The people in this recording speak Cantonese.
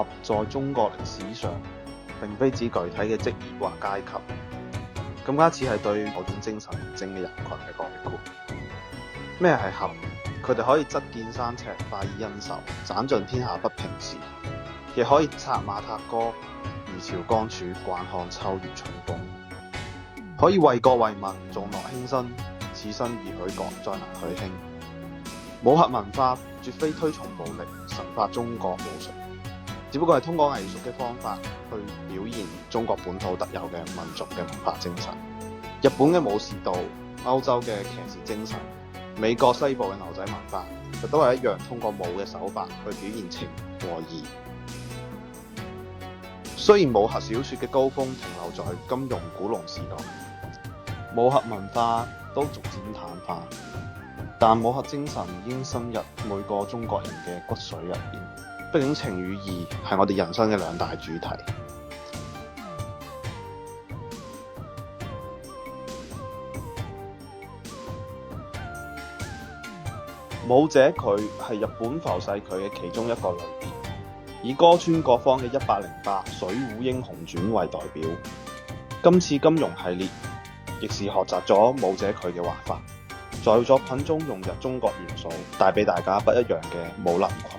俠在中國歷史上並非指具體嘅職業或階級，更加似係對某種精神正嘅人群嘅概括。咩係俠？佢哋可以執劍山尺，快意恩仇，斬盡天下不平事；亦可以策馬踏歌，如潮江柱，慣看秋月春風；可以為國為民，重諾輕身，此生已許國，再能許卿。武俠文化絕非推崇暴力、神化中國武術，只不過係通過藝術嘅方法去表現中國本土特有嘅民族嘅文化精神。日本嘅武士道、歐洲嘅騎士精神、美國西部嘅牛仔文化，就都係一樣通過武嘅手法去表現情和義。雖然武俠小說嘅高峰停留在金庸、古龍時代，武俠文化都逐漸淡化，但武俠精神已經深入每個中國人嘅骨髓入邊。畢竟情與義係我哋人生嘅兩大主題。武者佢係日本浮世繪嘅其中一個類別，以歌川國芳嘅108水滸英雄傳為代表。今次金庸系列亦是學習咗武者佢嘅畫法，在作品中融入中國元素，帶俾大家不一樣嘅武林群